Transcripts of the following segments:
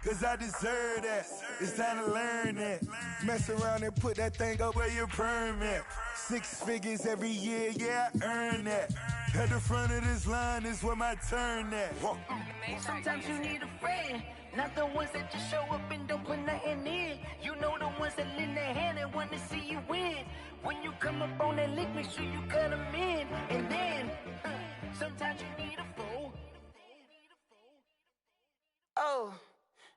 cause I deserve that. It's time to learn that. Mess around and put that thing up where your permit. 6 figures every year, yeah, I earn that. At the front of this line is where my turn at. Sometimes you need a friend, not the ones that just show up and don't put nothing in. You know the ones that lend their hand and want to see you win. When you come up on that lick, make sure you cut them in. And then, sometimes you need a fool. Oh,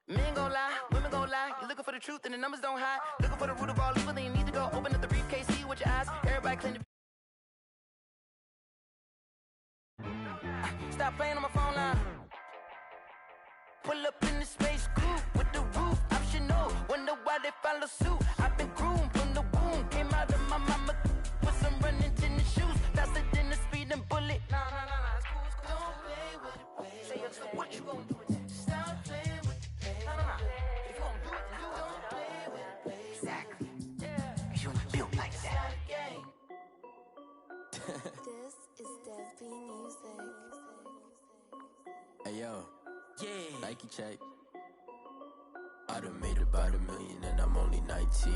men gon' lie, women gon' lie. You're looking for the truth and the numbers don't hide. Looking for the root of all evil, then you need to go open up the briefcase, see with your eyes. Everybody clean the... Stop playing on my phone line. Pull up in the space coupe with the roof optional. Wonder why they follow suit. I've been groomed from the womb. Came out of my mama with some running tennis shoes. Faster than the speeding bullet. Nah, it's cool, it's cool. Don't play with it, baby. Say what you gonna do with it? Stop playing with it, baby. Nah. If you gonna do it, then do it. Don't play with it, baby. Exactly. Yeah. You built like that. This is Dev Music. Hey yo, yeah. Nike check. I done made about $1 million and I'm only 19.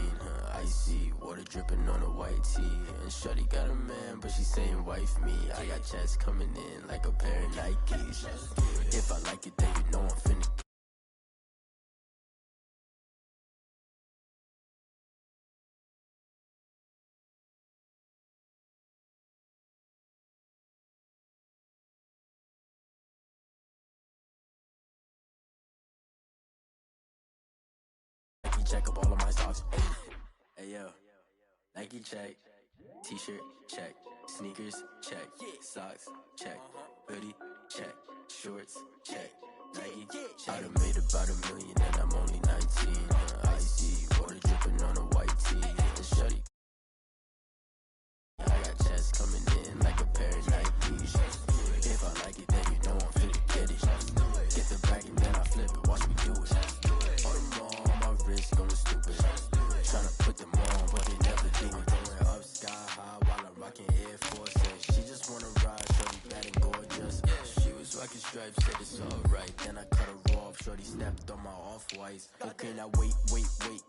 Icy water dripping on a white tee. And shorty got a man, but she saying wife me. I got checks coming in like a pair of Nikes. If I like it, then you know I'm finna. Check up all of my socks. Hey yo, Nike check, t-shirt check, sneakers check, socks check, hoodie check, shorts check, Nike check. I done made about $1 million and I'm only 19. Icy water dripping on a white tee. And shorty, I got checks coming in like a pair of Nikes. If I like it, then you know I'm finna get it. Get the bag and then I flip it. Watch me do it. Wrist going stupid. Tryna put them on, but they never do it. Going up sky high while I'm rocking Air Forces. She just wanna ride, shorty bad and gorgeous. She was rocking stripes, said it's alright. Then I cut her off, shorty snapped on my off-whites. Okay, now wait.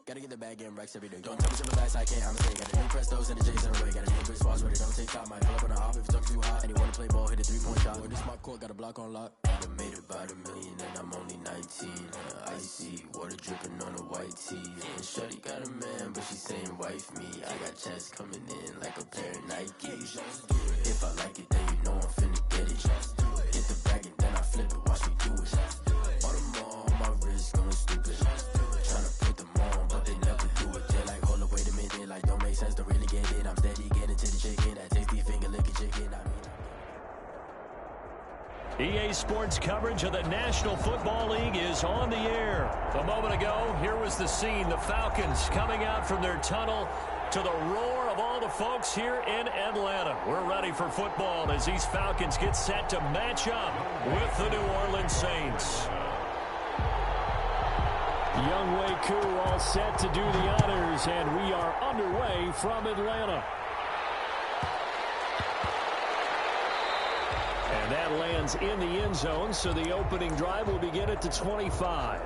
Gotta get the bag and racks every day. Don't tell me something fast, I can't, I'm say. Got a new Prestos and the J's in a way. Got a new Chris Foss, but it don't take time. Might pull up on the hop if it's talking too hot. And you wanna play ball, hit a 3-point shot. Boy, this my court, got a block on lock. I done made about $1 million and I'm only 19. Icy water dripping on a white tee. And shorty got a man, but she saying wife me. I got checks coming in like a pair of Nikes. If I like it, then you know I'm finna get it. Get the bag and then I flip it, watch me do it. On them all, my wrist going stupid. Tryna put them on, but they never do it. They're like, hold up, wait a minute, like don't make sense, don't really get it. I'm steady getting to the chicken, that tasty finger licking chicken. EA Sports coverage of the National Football League is on the air. A moment ago, here was the scene. The Falcons coming out from their tunnel to the roar of all the folks here in Atlanta. We're ready for football as these Falcons get set to match up with the New Orleans Saints. Younghoe Koo all set to do the honors, and we are underway from Atlanta. And that lands in the end zone, so the opening drive will begin at the 25.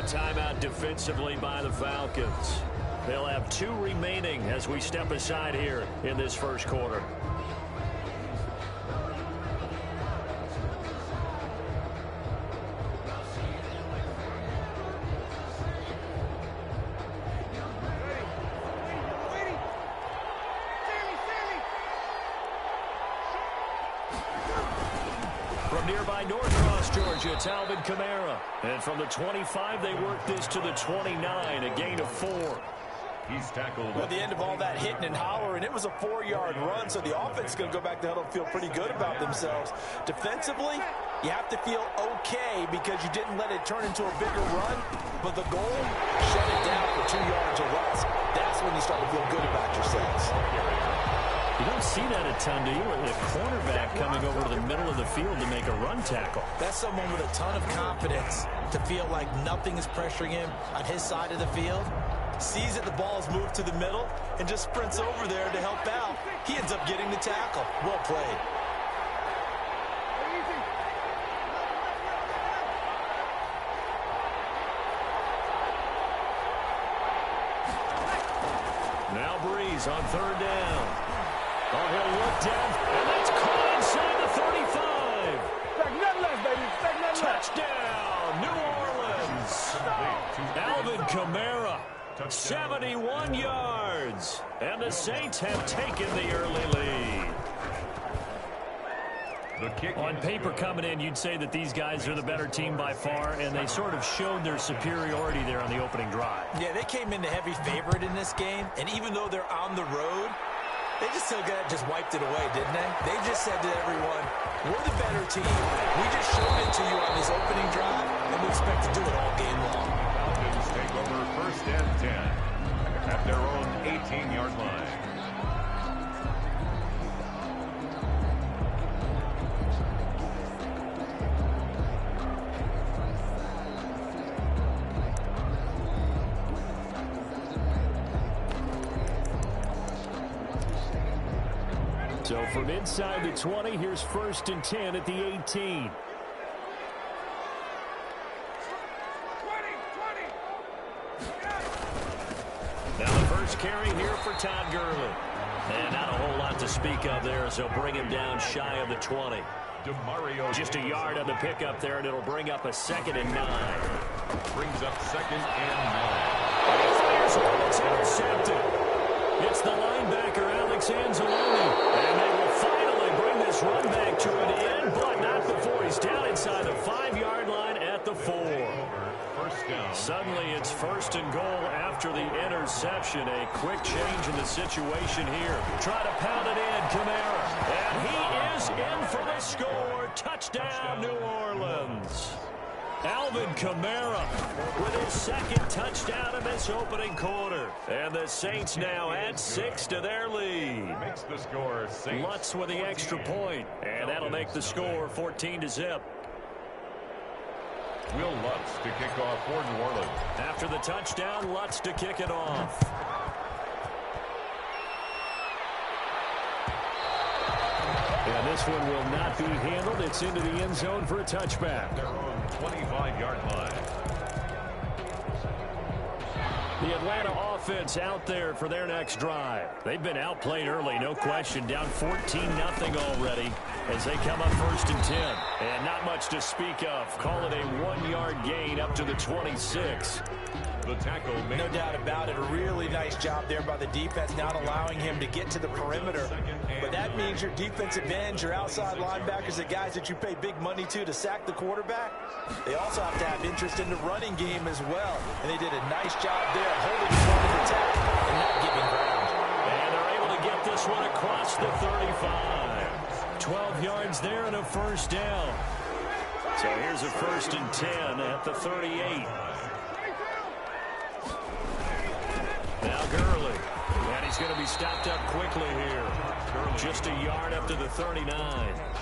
Timeout defensively by the Falcons. They'll have 2 remaining as we step aside here in this first quarter. From nearby Norcross, Georgia, it's Alvin Kamara. And from the 25, they work this to the 29, a gain of 4. He's tackled. Well, at the end of all that hitting and hollering, it was a 4-yard run, so the offense is going to go back to huddle and feel pretty good about themselves. Defensively, you have to feel okay because you didn't let it turn into a bigger run, but the goal, shut it down for 2 yards or less. That's when you start to feel good about yourselves. You don't see that a ton, do you? A cornerback coming over to the middle of the field to make a run tackle. That's someone with a ton of confidence to feel like nothing is pressuring him on his side of the field. Sees that the ball's moved to the middle and just sprints over there to help out. He ends up getting the tackle. Well played. Now Breeze on 3rd down. Oh, he'll look down, and that's caught inside the 35. Touchdown, New Orleans. Alvin Kamara, 71 yards. And the Saints have taken the early lead. On paper coming in, you'd say that these guys are the better team by far, and they sort of showed their superiority there on the opening drive. Yeah, they came in the heavy favorite in this game, and even though they're on the road, they just wiped it away, didn't they? They just said to everyone, we're the better team. We just showed it to you on this opening drive, and we expect to do it all game long. Falcons take over 1st and 10 at their own 18-yard line. So from inside the 20, here's 1st and 10 at the 18. Now the first carry here for Todd Gurley. And not a whole lot to speak of there as they'll bring him down shy of the 20. Just a yard on the pickup there, and it'll bring up a 2nd and 9. Brings up 2nd and 9. And he fires one that's intercepted. It's the linebacker, Alex Anzalone. And they will finally bring this run back to an end, but not before he's down inside the 5-yard line at the 4. Suddenly it's 1st and goal after the interception. A quick change in the situation here. Try to pound it in, Kamara. And he is in for the score. Touchdown, New Orleans. Alvin Kamara with his 2nd touchdown in this opening quarter. And the Saints now add 6 to their lead. Makes the score Saints. Lutz with the extra point. And that'll make the score 14-0. Will Lutz to kick off for New Orleans. After the touchdown, Lutz to kick it off. And this one will not be handled. It's into the end zone for a touchback. Their own 25-yard line. The Atlanta offense out there for their next drive. They've been outplayed early, no question. Down 14-0 already as they come up 1st and 10. And not much to speak of. Call it a 1-yard gain up to the 26. The tackle made. No doubt about it. A really nice job there by the defense, not allowing him to get to the perimeter. But that means your defensive ends, your outside linebackers, the guys that you pay big money to sack the quarterback, they also have to have interest in the running game as well. And they did a nice job there holding the front of the tackle and not giving ground. And they're able to get this one across the 35. 12 yards there and a 1st down. So here's a 1st and 10 at the 38. Now Gurley. And he's going to be stopped up quickly here. Just a yard up to the 39.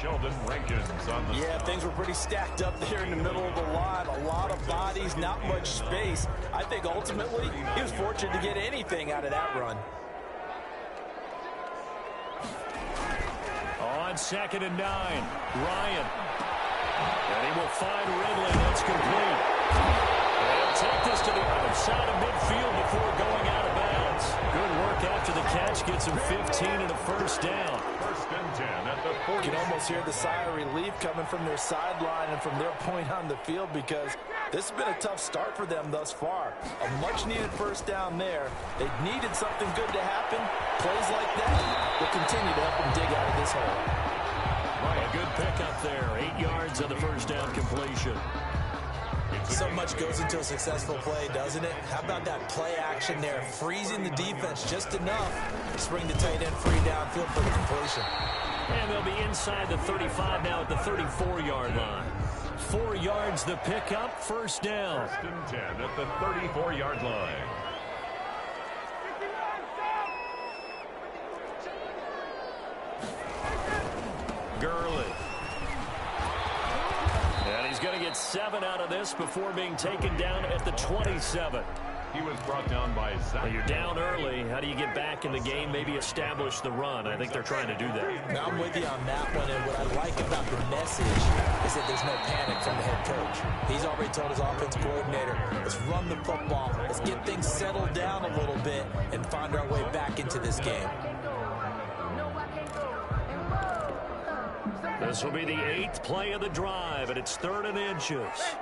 Sheldon Rankins on the Yeah, things were pretty stacked up there in the middle of the line. A lot of bodies, not much space. I think ultimately he was fortunate to get anything out of that run. On 2nd and 9, Ryan. And he will find Ridley. That's complete. They'll take this to the other side of midfield before going out of bounds. Good work after the catch. Gets him 15 and a 1st down. 1st and 10 at the 40. You can almost hear the sigh of relief coming from their sideline and from their point on the field because this has been a tough start for them thus far. A much-needed 1st down there. They needed something good to happen. Plays like that will continue to help them dig out of this hole. A good pickup there. 8 yards on the 1st down completion. It So much goes into a successful play, doesn't it? How about that play action there, freezing the defense just enough to spring the tight end free downfield for the completion. And they'll be inside the 35 now at the 34-yard line. 4 yards the pickup, first down. First and 10 at the 34-yard line. Gurley. And he's going to get 7 out of this before being taken down at the 27. He was brought down by Zach. Well, you're down early. How do you get back in the game, maybe establish the run? I think they're trying to do that. Now, I'm with you on that one, and what I like about the message is that there's no panic from the head coach. He's already told his offense coordinator, let's run the football, let's get things settled down a little bit and find our way back into this game. This will be the 8th play of the drive, and it's 3rd and inches.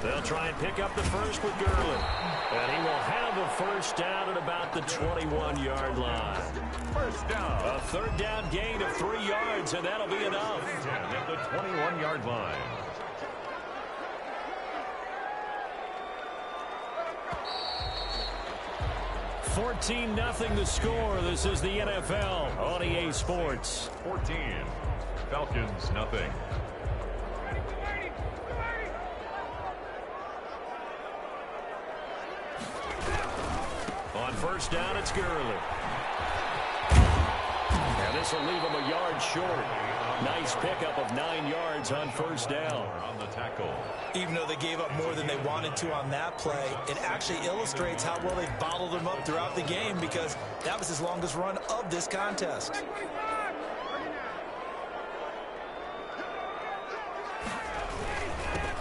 They'll try and pick up the first with Gurley. And he will have a first down at about the 21-yard line. First down. A 3rd down gain of 3 yards, and that'll be enough. 10 at the 21-yard line. $14-0 the score. This is the NFL on EA Sports. 14. Falcons, nothing. On first down, it's Gurley. And this will leave him a yard short. Nice pickup of 9 yards on first down. On the tackle. Even though they gave up more than they wanted to on that play, it actually illustrates how well they bottled them up throughout the game because that was his longest run of this contest.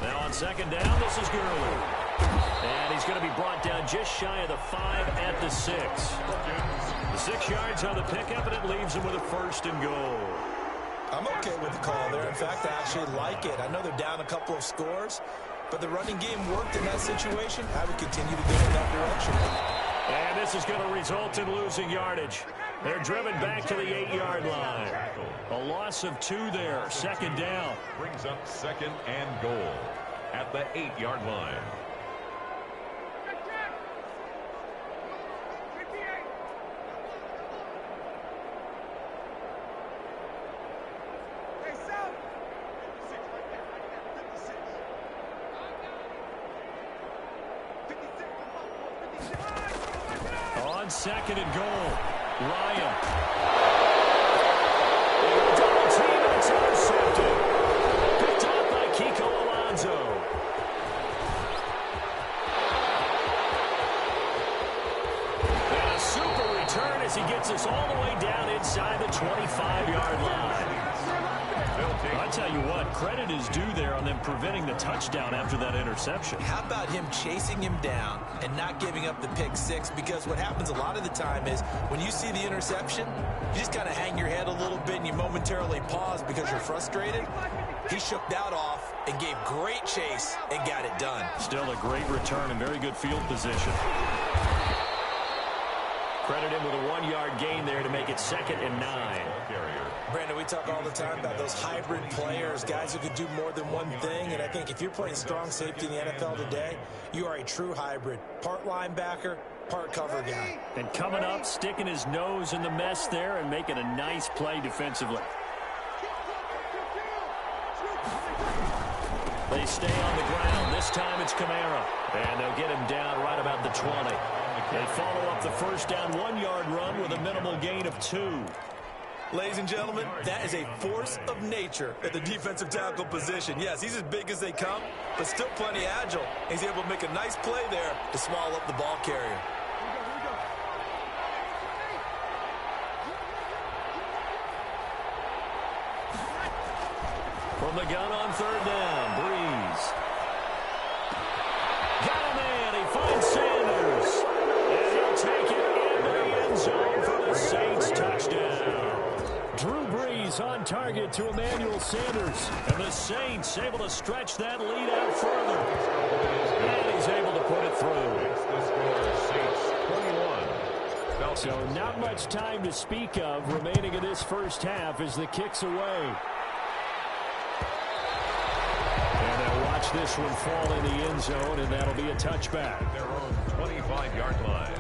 Now on second down, this is Gurley. And he's going to be brought down just shy of the 5 at the 6. The 6 yards on the pickup, and it leaves him with a 1st and goal. I'm okay with the call there. In fact, I actually like it. I know they're down a couple of scores, but the running game worked in that situation. I would continue to go in that direction. And this is going to result in losing yardage. They're driven back to the 8-yard line. A loss of 2 there, 2nd down. Brings up 2nd and goal at the 8-yard line. On 2nd and goal, Ryan. Double team, and it's intercepted. Picked off by Kiko Alonso. And a super return as he gets us all the way down inside the 25-yard line. I tell you what, credit is due there on them preventing the touchdown after that interception. How about him chasing him down and not giving up the pick 6? Because what happens a lot of the time is when you see the interception, you just kind of hang your head a little bit and you momentarily pause because you're frustrated. He shook that off and gave great chase and got it done. Still a great return and very good field position. Credit him with a 1-yard gain there to make it 2nd and 9. Brandon, we talk all the time about those hybrid players, guys who can do more than one thing, and I think if you're playing strong safety in the NFL today, you are a true hybrid. Part linebacker, part cover guy. And coming up, sticking his nose in the mess there and making a nice play defensively. They stay on the ground. This time it's Kamara. And they'll get him down right about the 20. They follow up the first down 1-yard run with a minimal gain of 2. Ladies and gentlemen, that is a force of nature at the defensive tackle position. Yes, he's as big as they come, but still plenty agile. He's able to make a nice play there to swallow up the ball carrier. From the gun on 3rd down, Breeze. Got him in. He finds Sanders. And he'll take it into the end zone for the Saints touchdown. Drew Brees on target to Emmanuel Sanders. And the Saints able to stretch that lead out further. And he's able to put it through. So not much time to speak of remaining in this first half as the kick's away. watch this one fall in the end zone, and that'll be a touchback. Their own 25-yard line.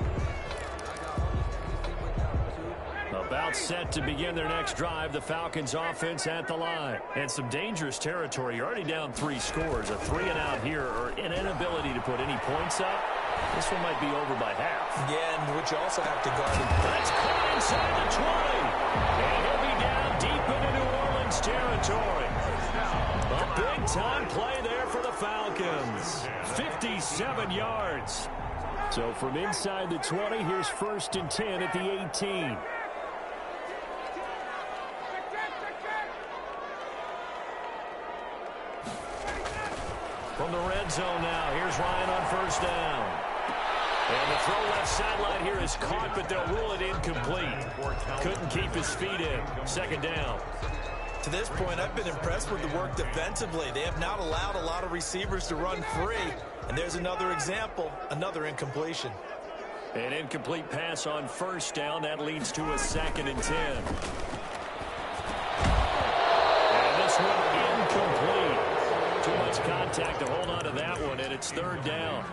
About set to begin their next drive, the Falcons offense at the line. And some dangerous territory. You're already down 3 scores. A 3-and-out here, or an inability to put any points up. This one might be over by half. Yeah, and which you also have to guard. That's caught inside the 20. And he'll be down deep into New Orleans territory. A big-time play there for the Falcons. 57 yards. So from inside the 20, here's 1st and 10 at the 18. From the red zone now, here's Ryan on 1st down. And the throw left sideline here is caught, but they'll rule it incomplete. Couldn't keep his feet in. 2nd down. To this point, I've been impressed with the work defensively. They have not allowed a lot of receivers to run free. And there's another example, another incompletion. An incomplete pass on 1st down. That leads to a 2nd and 10. And this one incomplete. Too much contact to hold on to that one, and it's 3rd down.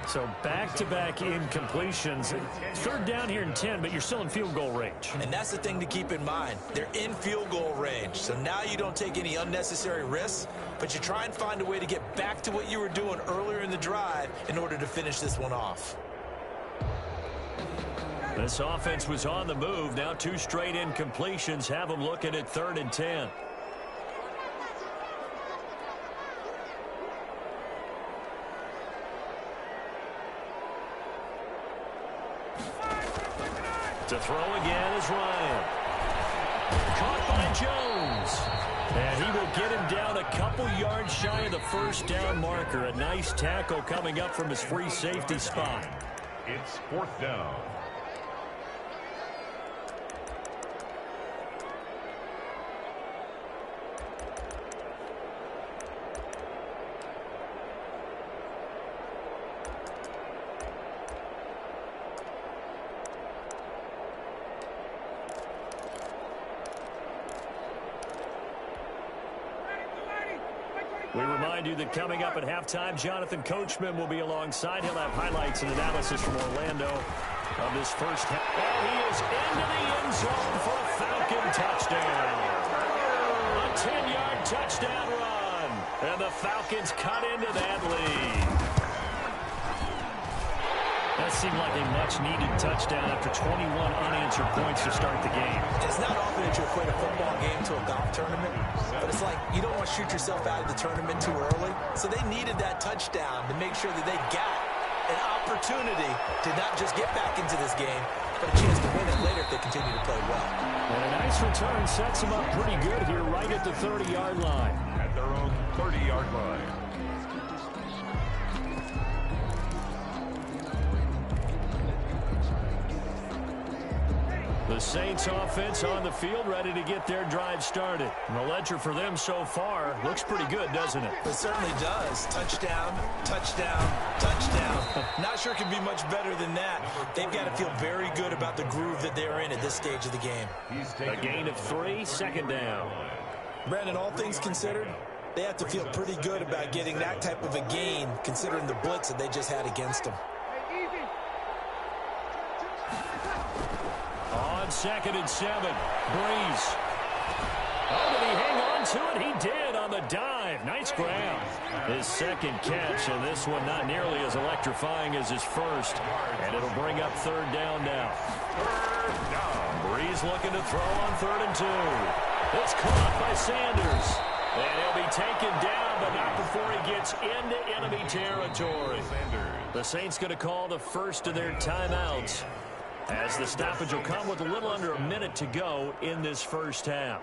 So back-to-back incompletions. 3rd down here in 10, but you're still in field goal range. And that's the thing to keep in mind. They're in field goal range. So now you don't take any unnecessary risks, but you try and find a way to get back to what you were doing earlier in the drive in order to finish this one off. This offense was on the move. Now 2 straight incompletions have them looking at 3rd and 10. To throw again is Ryan. Caught by Jones. And he will get him down a couple yards shy of the 1st down marker. A nice tackle coming up from his free safety spot. It's 4th down. We remind you that coming up at halftime, Jonathan Coachman will be alongside. He'll have highlights and analysis from Orlando of this first half. And he is into the end zone for a Falcon touchdown. A 10-yard touchdown run. And the Falcons cut into that lead. That seemed like a much-needed touchdown after 21 unanswered points to start the game. It's not often that you equate a football game to a golf tournament, but it's like you don't want to shoot yourself out of the tournament too early. So they needed that touchdown to make sure that they got an opportunity to not just get back into this game, but a chance to win it later if they continue to play well. And a nice return sets them up pretty good here right at the 30-yard line. At their own 30-yard line. The Saints offense on the field, ready to get their drive started. And the ledger for them so far looks pretty good, doesn't it? It certainly does. Touchdown, touchdown, touchdown. Not sure it can be much better than that. They've got to feel very good about the groove that they're in at this stage of the game. A gain of 3, 2nd down. Brandon, all things considered, they have to feel pretty good about getting that type of a gain, considering the blitz that they just had against them. On 2nd and 7, Breeze. Oh, did he hang on to it? He did on the dive. Nice grab. His 2nd catch, and this one not nearly as electrifying as his first. And it'll bring up 3rd down now. 3rd down. Breeze looking to throw on 3rd and 2. It's caught by Sanders. And he'll be taken down, but not before he gets into enemy territory. The Saints going to call the first of their timeouts, as the stoppage will come with a little under a minute to go in this first half.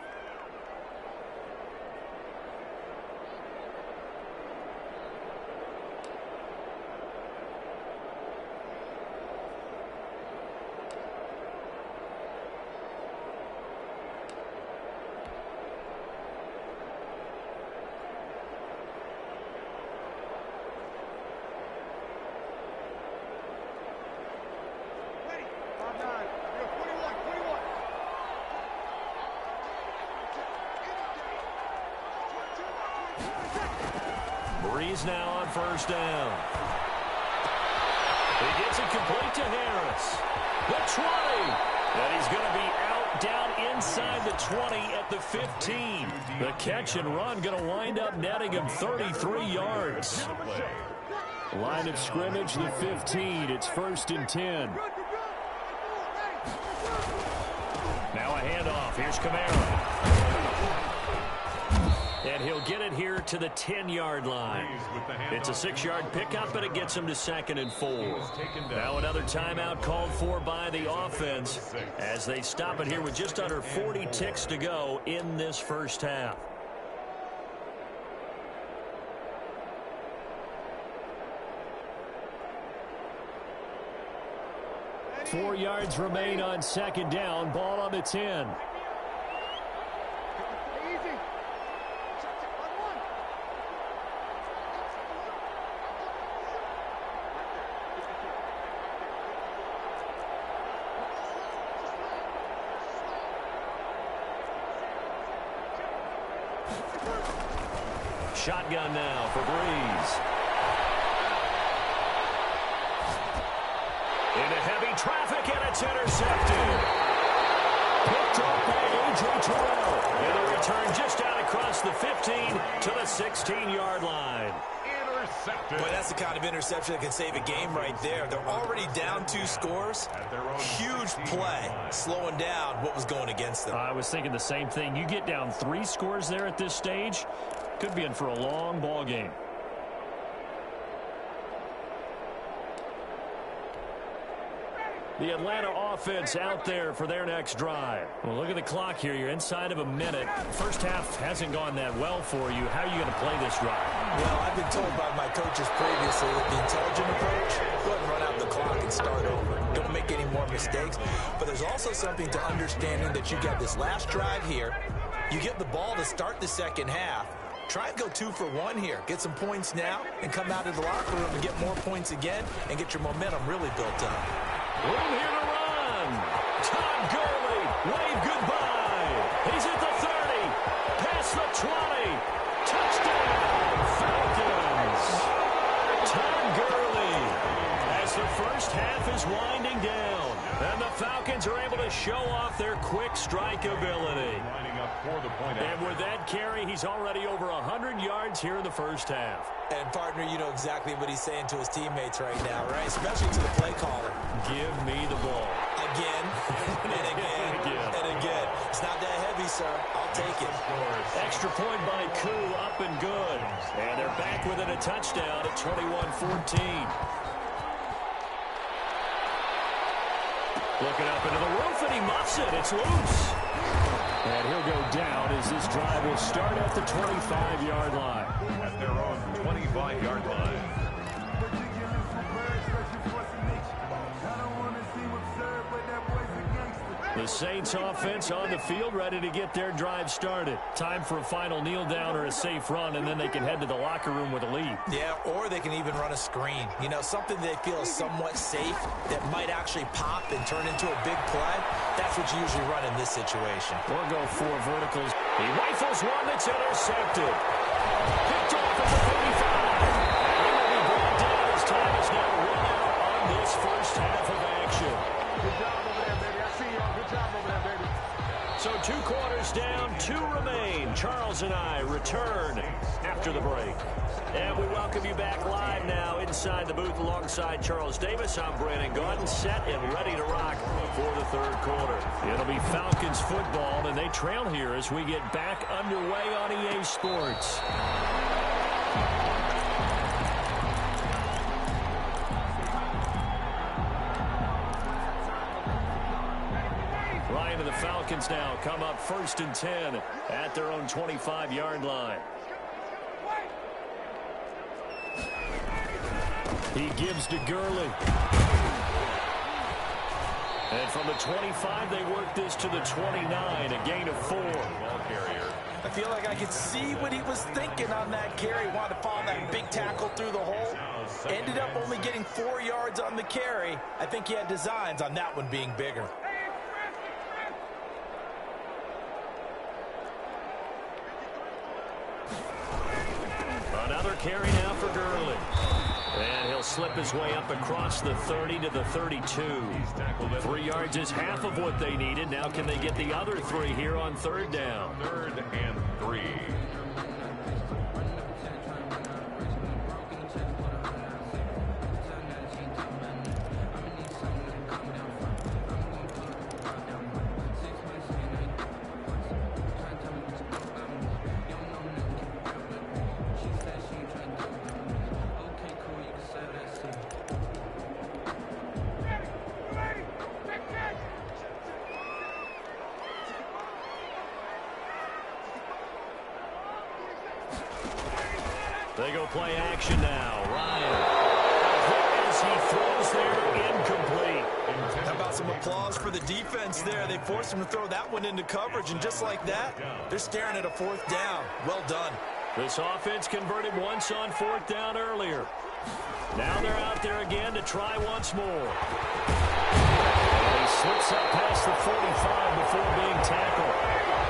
Breeze now on first down. He gets it complete to Harris. The 20. And he's going to be out down inside the 20 at the 15. The catch and run going to wind up netting him 33 yards. Line of scrimmage, the 15. It's 1st and 10. Now a handoff. Here's Kamara. And he'll get it here to the 10-yard line. It's a 6-yard pickup, but it gets him to 2nd and 4. Now another timeout called for by the offense as they stop it here with just under 40 ticks to go in this first half. Four yards remain on 2nd down. Ball on the 10. Shotgun now for Breeze. Into heavy traffic, and it's intercepted. Picked up by A.J. Terrell. And a return just out across the 15 to the 16-yard line. Intercepted. Boy, that's the kind of interception that can save a game right there. They're already down 2 scores. Huge play, slowing down what was going against them. I was thinking the same thing. You get down 3 scores there at this stage, could be in for a long ball game. The Atlanta offense out there for their next drive. Well, look at the clock here. You're inside of a minute. First half hasn't gone that well for you. How are you going to play this drive? Well, I've been told by my coaches previously that the intelligent approach, go ahead and run out the clock and start over. Don't make any more mistakes. But there's also something to understanding that you got this last drive here. You get the ball to start the second half. Try and go 2 for 1 here. Get some points now and come out of the locker room and get more points again and get your momentum really built up. Room here to run. Todd Gurley, wave goodbye. He's at the 30, past the 20. Touchdown, Falcons. Todd Gurley as the first half is winding down. And the Falcons are able to show off their quick strike ability. And with that carry, he's already over 100 yards here in the first half. And, partner, you know exactly what he's saying to his teammates right now, right? Especially to the play caller. Give me the ball. Again, and again, and again. It's not that heavy, sir. I'll take it. Extra point by Koo, up and good. And they're back within a touchdown at 21-14. Looking up into the roof, and he muffs it. It's loose. And he'll go down as this drive will start at the 25-yard line. At their own 25-yard line. The Saints offense on the field, ready to get their drive started. Time for a final kneel down or a safe run, and then they can head to the locker room with a lead. Yeah, or they can even run a screen. You know, something they feel is somewhat safe that might actually pop and turn into a big play. That's what you usually run in this situation. Or go 4 verticals. He rifles one that's intercepted. Picked off at the 35. He will be brought down as time is now run out on this first half of action. Good job over there, baby. I see y'all. Good job over there, baby. So 2 quarters down, 2 remain. Charles and I return after the break. And we welcome you back live now inside the booth alongside Charles Davis. I'm Brandon Gaudin, set and ready to rock for the 3rd quarter. It'll be Falcons football, and they trail here as we get back underway on EA Sports. Ryan and the Falcons now come up 1st and 10 at their own 25-yard line. He gives to Gurley. And from the 25, they work this to the 29, a gain of 4. Ball carrier. I feel like I could see what he was thinking on that carry. Wanted to follow that big tackle through the hole. Ended up only getting 4 yards on the carry. I think he had designs on that one being bigger. Another carry now for Gurley. And he'll slip his way up across the 30 to the 32. 3 yards is half of what they needed. Now can they get the other 3 here on 3rd down? 3rd and 3. They go play action now. Ryan. As he throws there, incomplete. How about some applause for the defense there? They forced him to throw that one into coverage, and just like that, they're staring at a 4th down. Well done. This offense converted once on 4th down earlier. Now they're out there again to try once more. He slips up past the 45 before being tackled.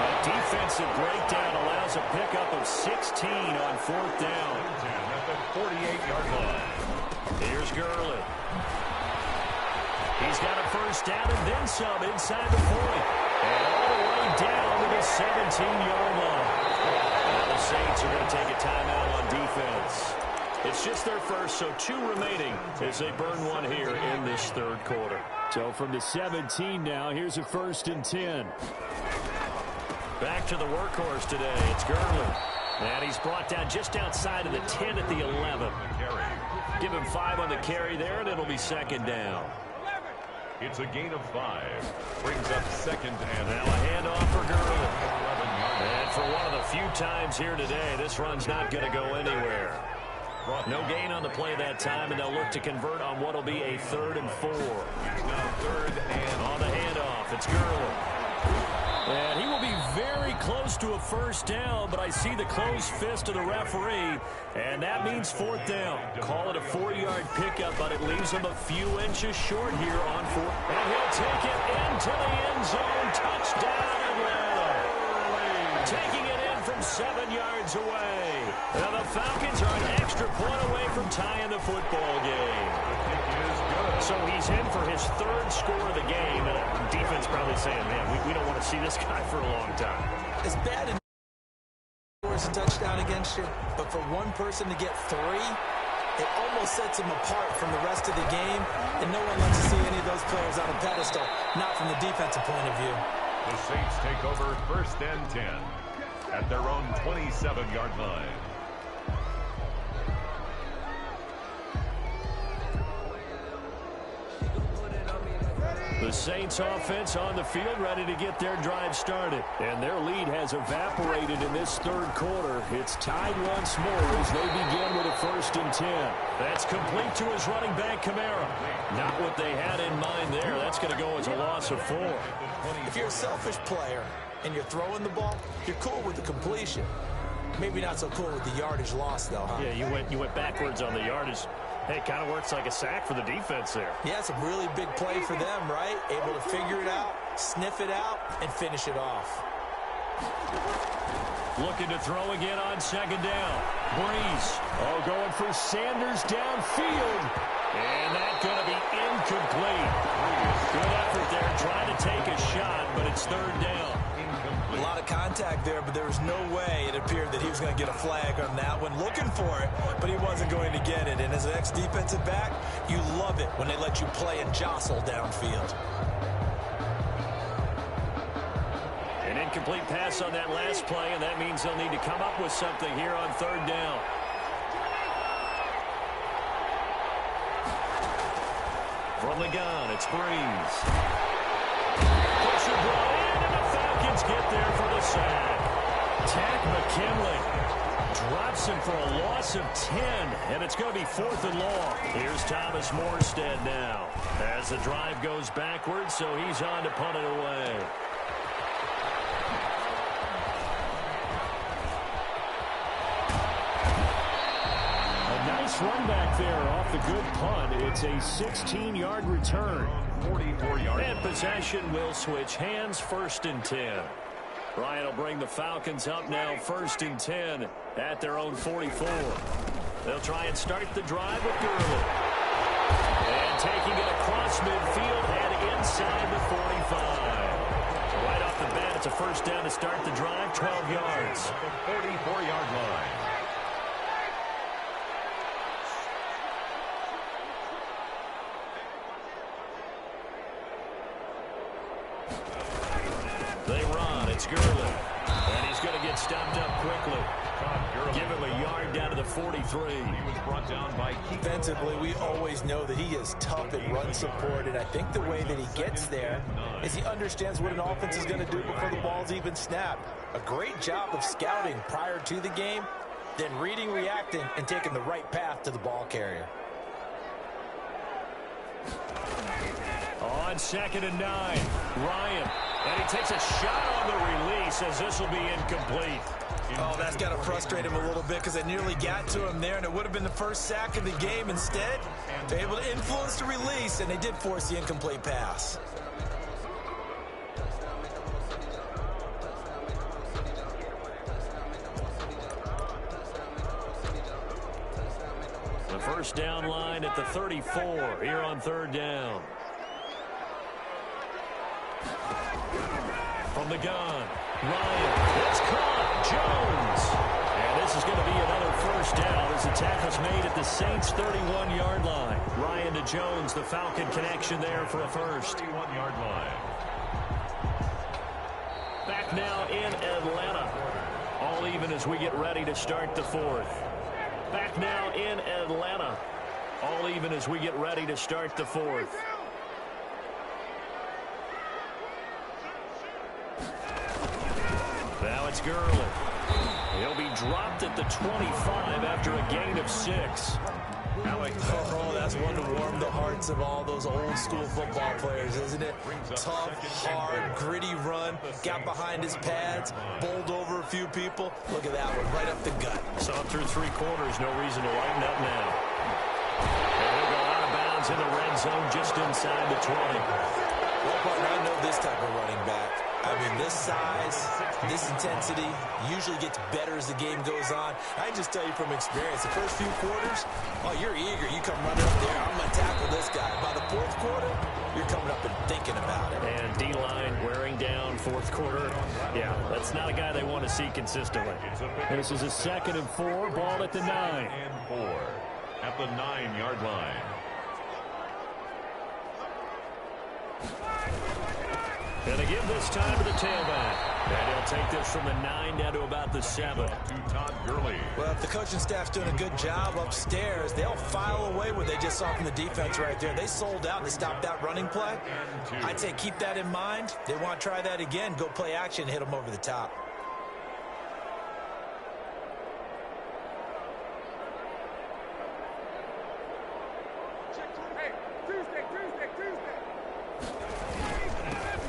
A defensive breakdown allows a pickup of 16 on 4th down. At the 48-yard line. Here's Gurley. He's got a 1st down and then some inside the 40. And all the way down to the 17-yard line. Now the Saints are going to take a timeout on defense. It's just their first, so 2 remaining as they burn one here in this 3rd quarter. So from the 17 now, here's a 1st and 10. Back to the workhorse today. It's Gurley. And he's brought down just outside of the 10 at the 11. Give him 5 on the carry there, and it'll be 2nd down. It's a gain of 5. Brings up 2nd and now a handoff for Gurley. And for one of the few times here today, this run's not going to go anywhere. No gain on the play that time, and they'll look to convert on what will be a 3rd and 4. Now 3rd and on the handoff, it's Gurley. And he will be very close to a 1st down, but I see the closed fist of the referee, and that means 4th down. Call it a 4-yard pickup, but it leaves him a few inches short here on 4th. And he'll take it into the end zone. Touchdown, Atlanta. Taking it in from 7 yards away. Now the Falcons are an extra point away from tying the football game. So he's in for his 3rd score of the game, and the defense probably saying, man, we don't want to see this guy for a long time. It's bad enough scores a touchdown against you, but for one person to get 3, it almost sets him apart from the rest of the game, and no one likes to see any of those players on a pedestal, not from the defensive point of view. the Saints take over 1st and 10 at their own 27-yard line. The Saints offense on the field ready to get their drive started. And their lead has evaporated in this 3rd quarter. It's tied once more as they begin with a 1st and 10. That's complete to his running back, Kamara. Not what they had in mind there. That's going to go as a loss of 4. If you're a selfish player and you're throwing the ball, you're cool with the completion. Maybe not so cool with the yardage loss, though, huh? Yeah, you went backwards on the yardage. Hey, it kind of works like a sack for the defense there. Yeah, it's a really big play for them, right? Able to figure it out, sniff it out, and finish it off. Looking to throw again on 2nd down. Breeze. Oh, going for Sanders downfield. And that's going to be incomplete. Good effort there, trying to take a shot, but it's 3rd down. A lot of contact there, but there was no way it appeared that he was going to get a flag on that one. Looking for it, but he wasn't going to get it. And as an ex-defensive back, you love it when they let you play and jostle downfield. An incomplete pass on that last play, and that means they'll need to come up with something here on 3rd down. From the gun, it's Breeze. Pressure brought in, and the Falcons get there for the sack. Tack McKinley drops him for a loss of 10, and it's going to be 4th and long. Here's Thomas Morstead now as the drive goes backwards, so he's on to punt it away. Nice run back there off the good punt. It's a 16-yard return. 44-yard. And possession will switch hands. 1st and 10. Ryan will bring the Falcons up now 1st and 10 at their own 44. They'll try and start the drive with Gurley. And taking it across midfield and inside the 45. Right off the bat, it's a first down to start the drive, 12 yards. 44-yard line. They run. It's Gurley. And he's going to get stopped up quickly. Give him a yard down to the 43. He was brought down by Defensively, we always know that he is tough at run support, and I think the way that he gets there is he understands what an offense is going to do before the ball's even snapped. A great job of scouting prior to the game, then reading, reacting, and taking the right path to the ball carrier. On 2nd and 9, Ryan. And he takes a shot on the release as this will be incomplete. Oh, that's got to frustrate him a little bit because they nearly got to him there, and it would have been the first sack of the game. Instead, they're able to influence the release, and they did force the incomplete pass. The first down line at the 34 here on 3rd down. From the gun, Ryan, it's caught, Jones. And this is going to be another first down as the tackle's made at the Saints' 31-yard line. Ryan to Jones, the Falcon connection there for a first. 31-yard line. Back now in Atlanta. All even as we get ready to start the 4th. Back now in Atlanta. All even as we get ready to start the 4th. Now it's Gurley. He'll be dropped at the 25 after a gain of 6. Oh, that's one to warm the hearts of all those old school football players, isn't it? Tough, hard, gritty run, got behind his pads, bowled over a few people. Look at that one, right up the gut. Saw it through 3 quarters, no reason to lighten up now. And he'll go out of bounds in the red zone just inside the 20. Well, partner, I know this type of running back. I mean, this size, this intensity usually gets better as the game goes on. I can just tell you from experience, the first few quarters, oh, you're eager. You come running up there, I'm going to tackle this guy. By the 4th quarter, you're coming up and thinking about it. And D-line wearing down 4th quarter. Yeah, that's not a guy they want to see consistently. This is a 2nd and 4, ball at the 9. And 4 at the 9-yard line. And they give this time to the tailback. And he'll take this from the 9 down to about the 7. To Todd Gurley. Well, if the coaching staff's doing a good job upstairs, they'll file away what they just saw from the defense right there. They sold out to stop that running play. I'd say keep that in mind. They want to try that again. Go play action, hit them over the top.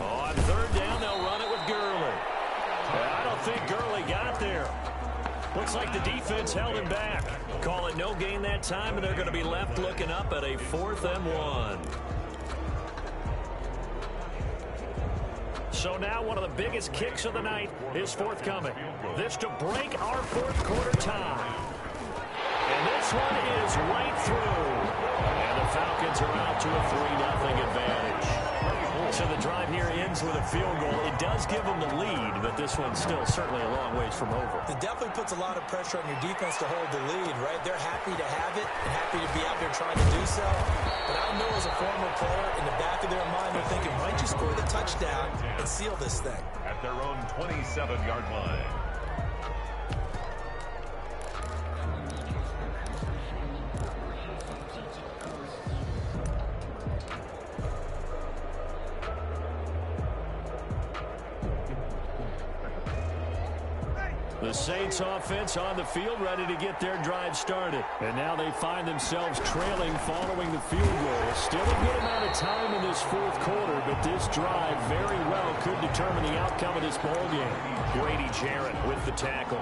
On 3rd down, they'll run it with Gurley. I don't think Gurley got there. Looks like the defense held him back. Call it no gain that time, and they're going to be left looking up at a 4th and 1. So now one of the biggest kicks of the night is forthcoming. This to break our 4th quarter tie. And this one is right through. And the Falcons are out to a 3-0 advantage. So the drive here ends with a field goal. It does give them the lead, but this one's still certainly a long ways from over. It definitely puts a lot of pressure on your defense to hold the lead, right? They're happy to have it and happy to be out there trying to do so. But I know as a former player, in the back of their mind, they're thinking, why don't you score the touchdown and seal this thing? At their own 27-yard line. The Saints offense on the field ready to get their drive started. And now they find themselves trailing following the field goal. Still a good amount of time in this 4th quarter, but this drive very well could determine the outcome of this ballgame. Grady Jarrett with the tackle.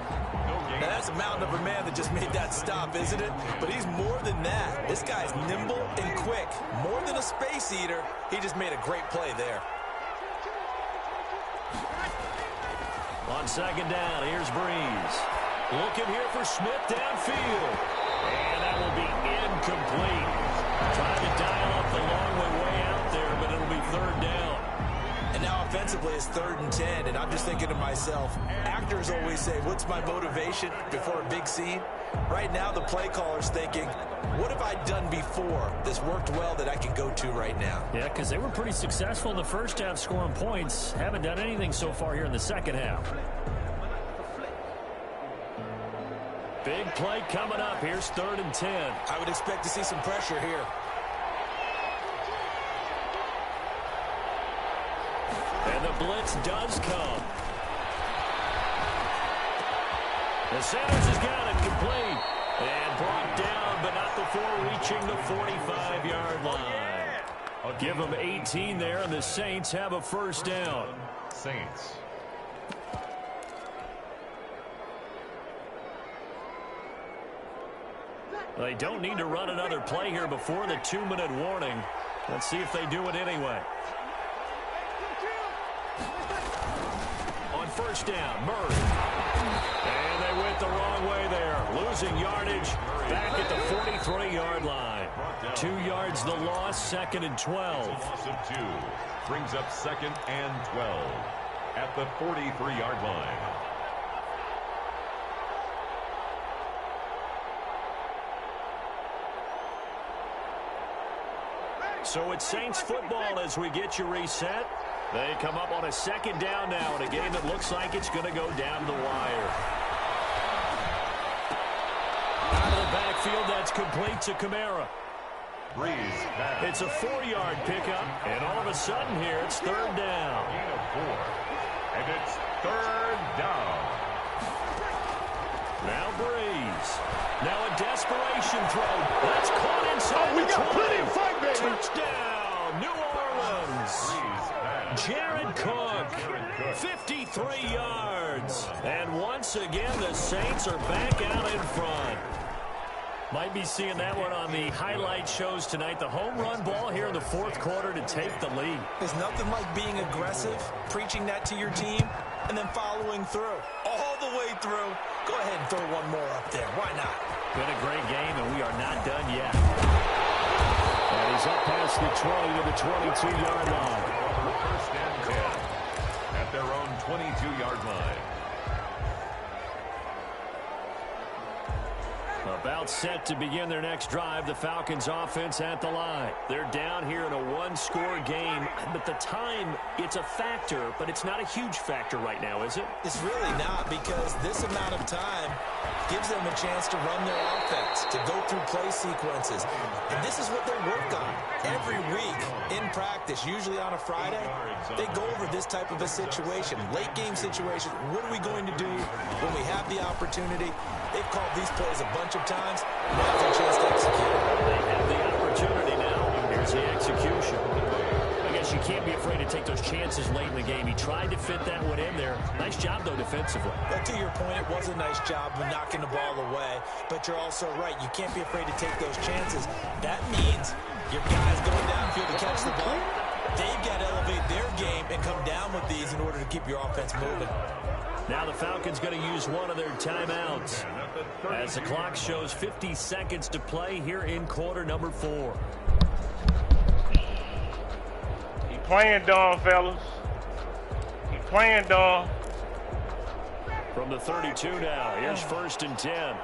Now that's a mountain of a man that just made that stop, isn't it? But he's more than that. This guy's nimble and quick. More than a space eater, he just made a great play there. On second down, here's Breeze. Looking here for Smith downfield. And that will be incomplete. Trying to dial up the long way out there, but it'll be third down. And now offensively it's 3rd and 10, and I'm just thinking to myself, actors always say, what's my motivation before a big scene? Right now the play caller's thinking, what have I done before this worked well that I can go to right now? Yeah, because they were pretty successful in the first half scoring points. Haven't done anything so far here in the second half. Big play coming up. Here's 3rd and 10. I would expect to see some pressure here. And the blitz does come. The Sanders has got it complete. And brought down, but not before reaching the 45-yard line. I'll give them 18 there, and the Saints have a first down. Saints. They don't need to run another play here before the 2-minute warning. Let's see if they do it anyway. On first down, Murray. And they went the wrong way there. Losing yardage back at the 43-yard line. 2 yards the loss, 2nd and 12. Loss of 2 brings up 2nd and 12 at the 43-yard line. So it's Saints football as we get you reset. They come up on a 2nd down now in a game that looks like it's going to go down the wire. Out of the backfield, that's complete to Kamara. Breeze pass. It's a 4-yard pickup, and all of a sudden here it's 3rd down. Gain of 4. And it's 3rd down. Now Breeze. Now a desperation throw. That's caught inside. We got plenty of fight, baby. Touchdown, New Orleans. Jared Cook, 53 yards. And once again, the Saints are back out in front. Might be seeing that one on the highlight shows tonight. The home run ball here in the 4th quarter to take the lead. There's nothing like being aggressive, preaching that to your team, and then following through. All the way through. Go ahead and throw one more up there. Why not? Been a great game, and we are not done yet. And he's up past the 20 to the 22-yard line. First and 10 at their own 22-yard line. About set to begin their next drive. The Falcons offense at the line. They're down here in a 1-score game, but the time, it's a factor, but it's not a huge factor right now, is it? It's really not, because this amount of time gives them a chance to run their offense, to go through play sequences. And this is what they work on every week in practice, usually on a Friday. They go over this type of a situation, late game situation. What are we going to do when we have the opportunity? They've called these plays a bunch of times. Now it's a chance to execute. They have the opportunity now. Here's the execution. I guess you can't be afraid to take those chances late in the game. He tried to fit that one in there. Nice job, though, defensively. But to your point, it was a nice job of knocking the ball away. But you're also right. You can't be afraid to take those chances. That means your guys going downfield to catch the ball, they've got to elevate their game and come down with these in order to keep your offense moving. Now the Falcons going to use one of their timeouts as the clock shows 50 seconds to play here in quarter number 4. He playing dumb, fellas. He playing dumb. From the 32 now, here's 1st and 10.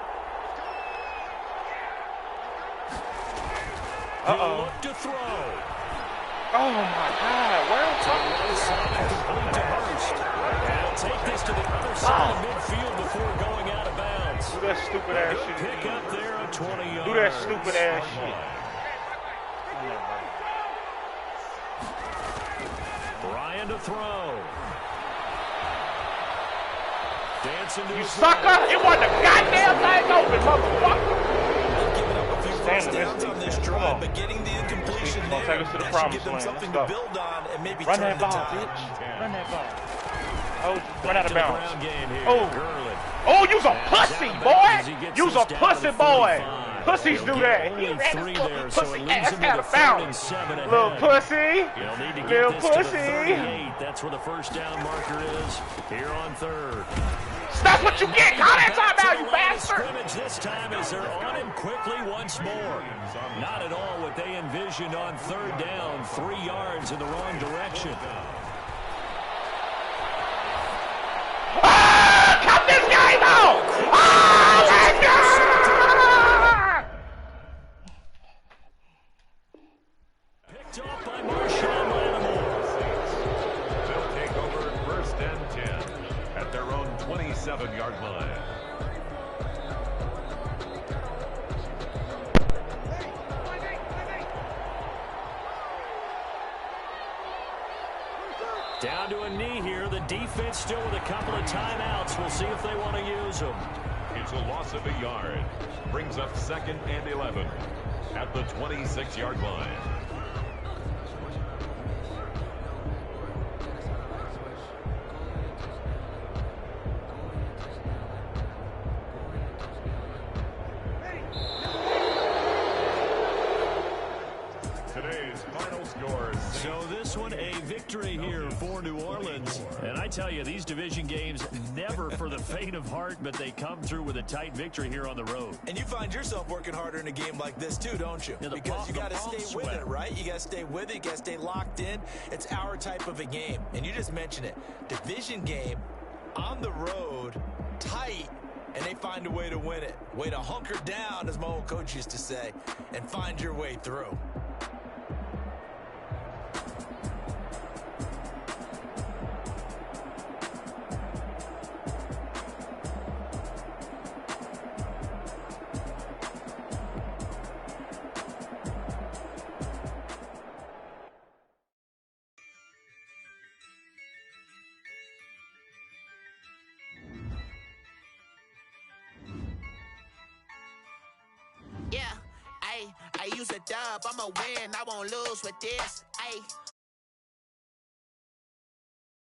He'll look to throw. Oh my God! Where Complete to Hurst. And take this to the other side of midfield before going out of bounds. Do that stupid ass shit. Pick up there at 20 yards. Do that stupid ass shit. Ryan to throw. Dancing to You his sucker! right. It wasn't a goddamn thing open, motherfucker. Giving up a few first downs on this drive, but getting the incompletion there, Take us to the that should promised give them land. something Let's to go. build on and maybe Run turn that the ball, tide. bitch. Run that ball. Oh, run out To of the bounds. ground game here. Oh. Gurley. Oh, you's a And pussy, out of boy. bounds as he gets You's this a down to pussy, the boy. 45. pussies do that. He ran Three his there, little so pussy it ass leads him to out the of 3rd bounds. and 7 ahead. Little pussy. He'll need to get Little this to the pussy. 38. That's where the first down marker is here on 3rd. That's what you get. Call that timeout, you bastard. Scrimmage this time as they're on him quickly once more. Not at all what they envisioned on 3rd down. 3 yards in the wrong direction. Cut this game out! Oh, let's go! Picked off by Marshawn Lattimore. They'll take over 1st and 10 at their own 27-yard line. Down to a knee here. The defense still with a couple of timeouts. We'll see if they want to use them. It's a loss of a yard. Brings up 2nd and 11 at the 26-yard line. Today's final scores. So this one, a victory here for New Orleans. And I tell you, these division games, never for the faint of heart, but they come through with a tight victory here on the road. And you find yourself working harder in a game like this too, don't you? Yeah, because you got to stay with it, right? You got to stay with it. You got to stay locked in. It's our type of a game. And you just mentioned it. Division game, on the road, tight, and they find a way to win it. Way to hunker down, as my old coach used to say, and find your way through. Yeah, I use a dub, I'ma win, I won't lose with this. Ay,